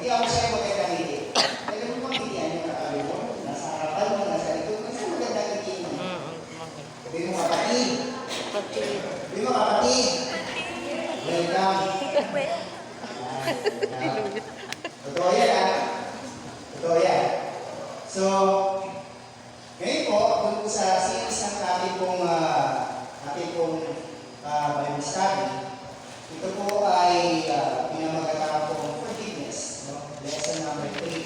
Hindi ako sa'yo maganda ngiti. Alam mo bang ngitian yung katabi mo? Nasa harapan mo, nasa likod mo. Saan maganda ngiti mo? Sabi mo kapatid. Sabi mo kapatid. Welcome. Totoo yan ha? Totoo yan. So, ngayon po, dun po sa series ng ating pong Bible study, ito po ay pinamagagawa pong forgiveness, no? Lesson number 3.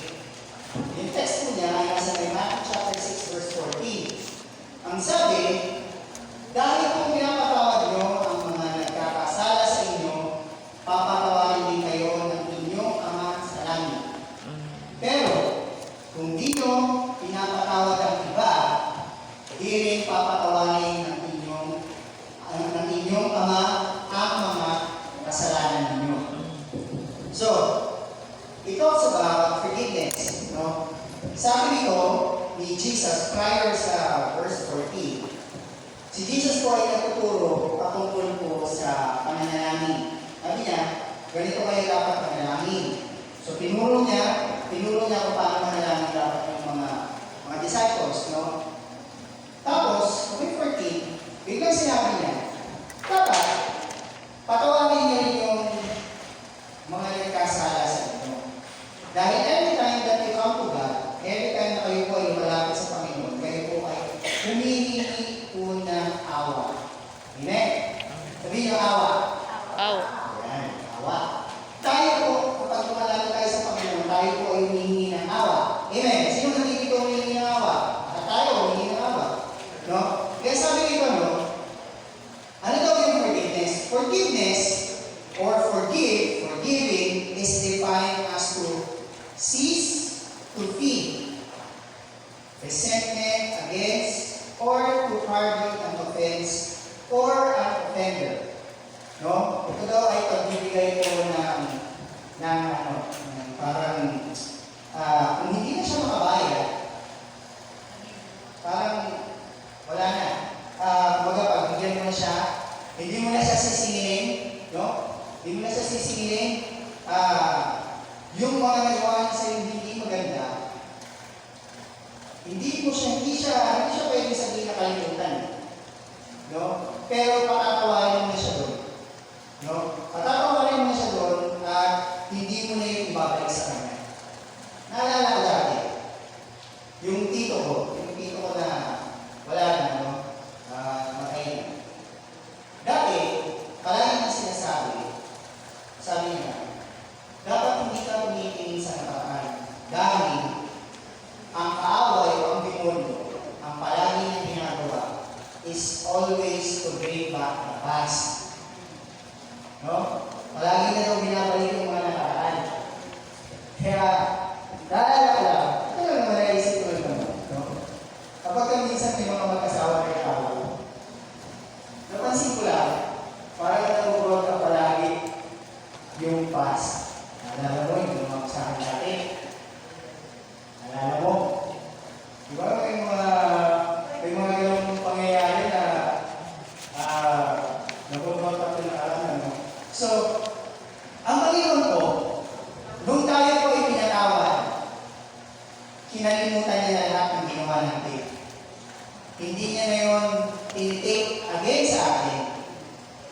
Yung text po niya ay nasa Matthew chapter 6 verse 14. Ang sabi, dahil kung pinapatawad nyo ang mga nagkakasala sa inyo, papatawarin din kayo ng inyong Ama sa langit. Pero, kung di nyo pinapatawad ang iba, di rin papatawarin ng inyong Ama ang mga kasalanan ninyo. So, it talks about forgiveness. No? Sabi nito ni Jesus prior sa verse 14, si Jesus po ay nagtuturo patungkol po sa pananalangin. Sabi niya, ganito kayo dapat manalangin. So, tinuro niya kung paano manalangin dapat yung mga disciples. No? Tapos, okay 14, biglang sinabi niya, dapat, patawarin niyo rin yung mga nagkasala sa inyo. Dahil every time that you come to God, every time na kayo po ay malapit sa Panginoon, kayo po ay humihingi po ng awa. Amen? Sabihin niyo awa. Awa. Ayan, awa. Tayo po, kapag lumalapit tayo sa Panginoon, tayo po ay humihingi ng awa. Amen? Sino nandito humihingi ng awa? At tayo humihingi ng awa. No? Kaya sabi dito, no? Ano daw yung forgiveness? Forgiveness or forgiving is defined as to cease to feel resentment against or to pardon an offense or an offender. No? Ito daw ay pagbibigay ko ng parang kung hindi na siya makabayad, parang wala na. Kumbaga, pagbigyan mo na siya, hindi mo na siya sisingilin, no? Hindi mo na siya sisingilin, yung mga nagawa niya sa'yo hindi maganda, hindi siya pwede sabihin na kalimutan, no? Pero patatawarin mo na siya doon, no? Patatawarin mo na siya doon at hindi mo na yung ibabalik sa kanya. Naalala ko dati, yung tito ko na wala na, no? Dati, palagi na sinasabi, sabi niya, dapat hindi ka tumitingin sa nakaraan dahil ang kaaway o ang demonyo, ang palagi na ginagawa is always to bring back the past. No? Palagi na daw binabalik yung mga nakaraan. Kaya, dahil ako lang, ito lang naman naisip ko lang, no? Kapag minsan may mga mag-asawa na tao, napansin ko lang, parang nag-uurot ka palagi yung past. Nalala mo yung mga sa akin dati? Nalala mo? Diba may mga ganong pangyayari na nag-uurot ka pinakalan, no? So, ang Panginoon ko, nung tayo po ipinatawad, kinalimutan niya na lahat ng ginawa natin. Hindi niya na yun tinitake again sa atin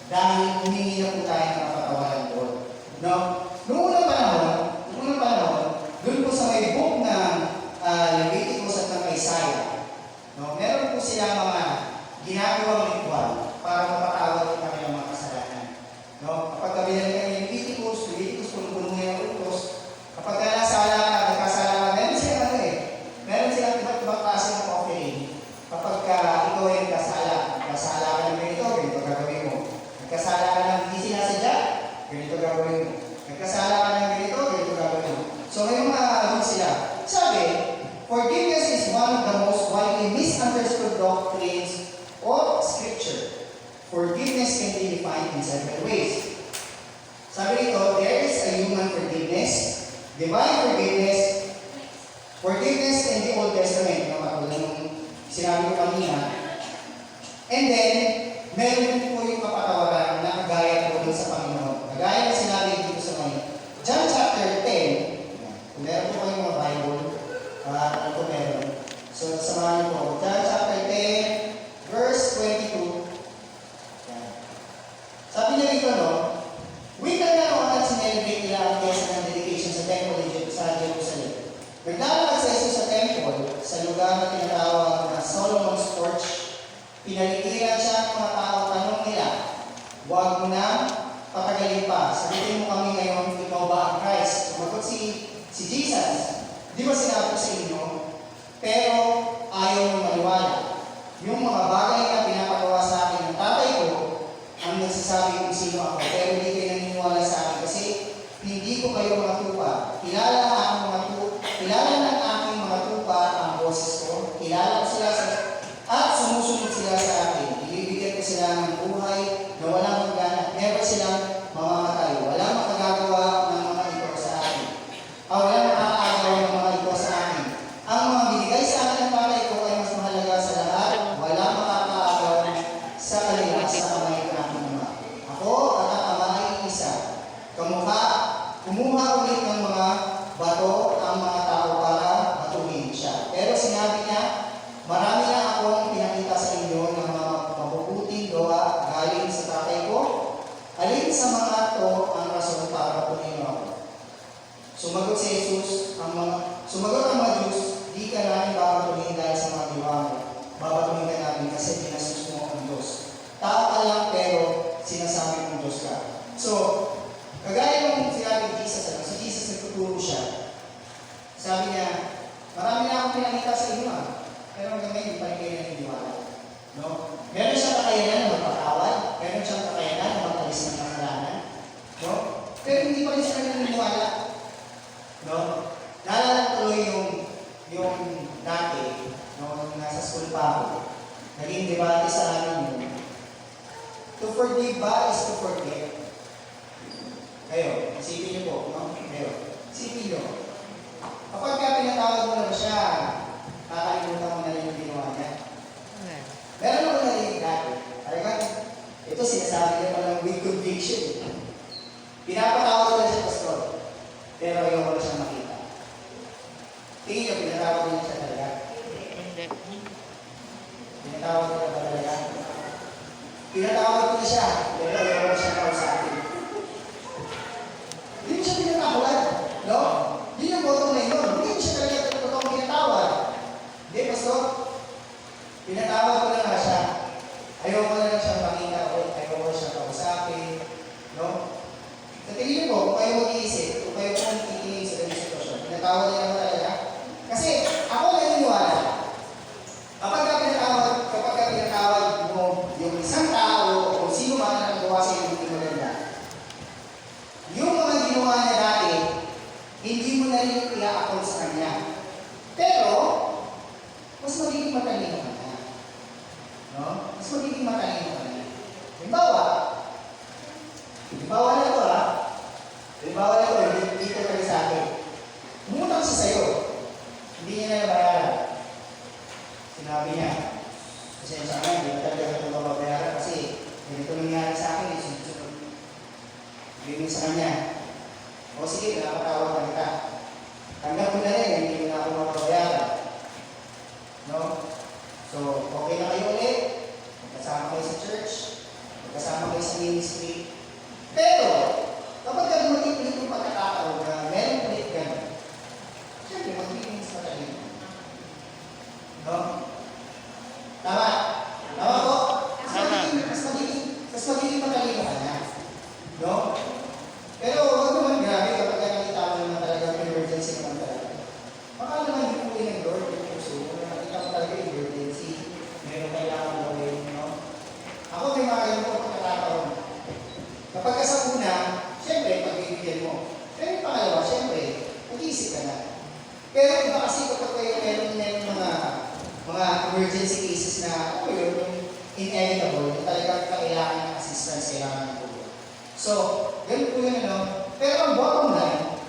dahil humingi na po tayo ng kapatawaran doon. No? Noong unang panahon, doon po sa may book ng Leviticus at ng Isaiah, no? Meron po sila mga ginagawang ritual para mapatawad po kami ng mga kasalanan. No? Kapag kami ng Leviticus puno-puno niya ang utos, kapag nagkasala ka, meron silang iba't ibang klase ng offering. Kapag ikaw ay nagkasala ka ng ganito gagawin mo. Nagkasala ka ng hindi sinasadya, ganito gagawin mo. Nagkasala ka ng ganito gagawin mo. So may mga sila. Sabi, forgiveness is one of the most widely misunderstood doctrines of Scripture. Forgiveness can be defined in several ways. Sabi nito, there is a human forgiveness, divine forgiveness in the Old Testament, katulad ng sinabi ko kanina. And then, meron po yung kapatawaran na kagaya po dun sa Panginoon. Kagaya na sinabi dito sa mga John chapter 10, Si Jesus, di ba sinabi ko sa inyo, pero ayaw mong maniwala. Yung mga bagay na pinapagawa sa akin ng tatay ko, ang nagsasabi kung sino ako, pero hindi kayo naniniwala sa akin kasi hindi ko kayo mga tupa. Kilala ng aking mga tupa ang boses ko. Kilala ko sila at sumusunod sila sa akin. Ibibigyan ko sila ng buhay na walang hanggan. Never silang mamamatay. Walang makagagawa ng mga ito sa akin. Walang makakagawa ng mga ito sa akin. Ang mga binigay sa akin ng tatay ko ay mas mahalaga sa lahat. Walang makakagawa sa kanila sa kamay ng aking ama. Ako at ang ama ay isa. Kumuha ulit ng mga bato ang mga tao para batuhin siya. Pero sinabi niya, marami na akong pinakita sa inyo ng mga mabubuting gawa galing sa tatay ko. Alin sa mga ito ang rason para batuhin ako? Sumagot ang mga Diyos, di ka namin babatuhin dahil sa mga gawa mo. Babatuhin ka namin kasi pinasus mo ang Diyos. Tao ka lang pero sinasabi mong Diyos ka. So, kagaya ng sinabi ni Jesus, si Jesus nagtuturo siya. Sabi niya, marami na akong pinakita sa inyo pero hanggang ngayon, hindi pa rin kayo naniniwala. No? Meron siyang kakayanan na magpatawad, meron siyang kakayanan na mag-alis ng kasalanan. No? Pero hindi pa rin sila naniniwala. No? Naalala ko tuloy yung dati, nung nasa school pa ako, naging debate sa amin yun. To forgive ba is to forget? Kayo, isipin niyo po, no? Kayo, isipin niyo. Kapag pinatawag mo na ba siya, kakalimutan mo na rin yung ginawa niya. Meron ako narinig dati. Talagang, ito sinasabi niya palang with conviction. Pinapatawag ko na siya, pastor. Pero ayaw ko na siyang makita. Tingin niyo, pinatawag ko na siya talaga. Pinatawag ko na ba talaga? Pinatawag ko na siya, pero ayaw ko na siyang kausapin. Hindi siya pinatawag. No? Yun yung bottom line yun. Hindi siya talaga totoong pinatawag. Hindi, pastor. Pinatawag ko na nga siya. Ayaw ko na lang siyang makita o ayaw ko siyang kausapin. No? Sa tingin po, kung kayo mag-iisip, kung kayo po nakikinig sa ganyung sitwasyon, pinatawag niya naman talaga. Kasi ako naniniwala, kapag pinatawag mo yung isang tao o sino man na nagawa sa iyo hindi maganda, yung mga ginawa niya dati, hindi mo na rin i-a-account sa kanya. Pero, mas magiging matalino ka na. No? Mas magiging matalino ka na. Halimbawa na ito Halimbawa na ito, dito ka sa akin. Umutang siya sa'yo. Hindi niya na nabayaran. Sinabi niya, pasensya ka, hindi na talaga ito mababayaran kasi ganito nangyari sa akin, sunod-sunod. Bigyan sa kanya. O sige, nakapatawag ka kita. Tanggap mo na rin, hindi mo na ako mababayaran. No? So, okay na kayo ulit. Magkasama kayo sa church. Magkasama kayo sa ministry. Pero, kapag ulit yung pagkakataon na meron ulit gano'n, siyempre, magiging mas matalino. No? Tama? Tama po? Mas magiging matalino ka na. No? Pero, huwag naman grabe kapag nakita mo naman talaga emergency naman talaga. Baka naman yung puwi ng Lord, yung puso mo, nakita mo talaga emergency. Meron kailangan gawin, no? Ako may mga ganito pagkakataon. Kapag sa una, siyempre, pagbibigyan mo. Pero yung pangalawa, siyempre, mag-iisip ka na. Pero iba kasi kapag kayo meron mga emergency cases na, ano yun, yung inevitable, yung talagang kailangan ng assistance, kailangan ng tulong. So, ganun po yun, Pero ang bottom line,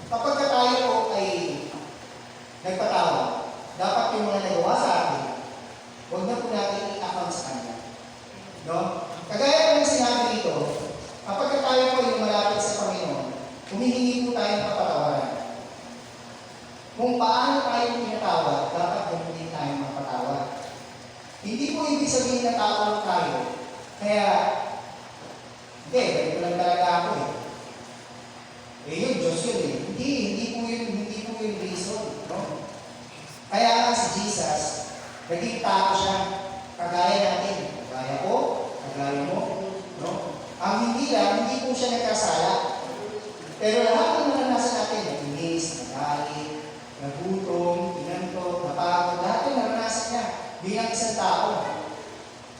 kapag tayo po ay nagpatawag, dapat yung mga nagawa sa atin, huwag na po natin i-account sa kanya. No? Kagaya ng sinabi dito, kapag tayo po yung malapit sa Panginoon, humihingi po tayo ng kapatawaran. Kung paano tayo tinatawag, dapat ganun din tayo mapatawad. Hindi po ibig sabihin na tao lang tayo. Kaya, ganito lang talaga ako yun, Diyos yun Hindi po yung reason. No? Kaya nga si Jesus, naging tao siya, kagaya natin. Kagaya ko, kagaya mo. No? Ang hindi po siya nagkasala. Pero lahat ng naranasan natin, nag-inis,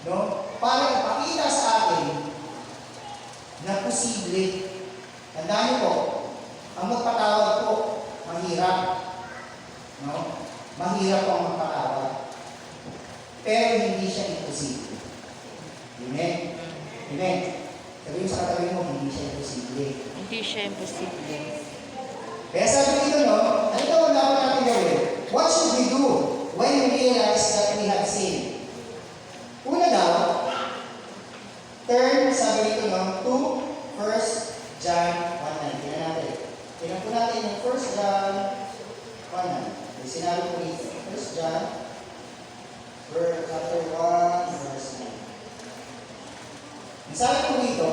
No? Para ipakita sa atin na posible. Tandaan niyo po, ang magpatawad po, mahirap. No? Mahirap po ang magpatawad. Pero hindi siya imposible. Amen? Amen? Sabihin mo sa katabi mo, hindi siya imposible. Hindi siya imposible. Kaya sabi dito, no, ano ito ang dapat natin gawin? What should we do when we realize that we have sinned? Una daw, turn, sabi dito, no, to 1 John 1:9. Tingnan natin. Tingnan po natin yung 1 John 1:9. May sinabi po dito. 1 John, chapter 1, verse 9. Ang sabi po dito,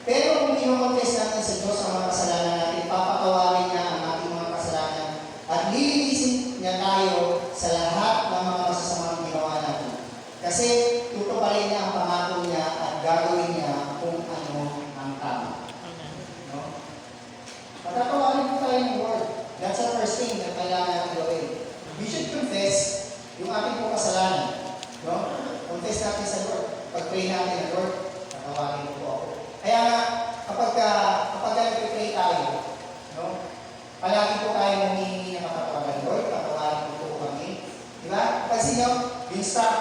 pero kung i-confess natin sa Diyos ang mga kasalanan natin, papatawarin niya ang ating mga kasalanan at lilinisin niya tayo sa lahat ng mga masasamang ginawa natin. Kasi tutuparin niya ang pangako niya at gagawin niya kung ano ang tama. No? Patatawarin po tayo ng Word. That's the first thing na kailangan natin gawin. We should confess yung ating po kasalanan. No? Confess natin sa Lord. Pag-pray natin na Lord, patawarin mo po ako. Kaya nga, kapag nag-pray tayo, no? Palagi po tayo humihingi ng kapatawaran. Lord, patawarin mo po kami. Diba? Kasi yung strategy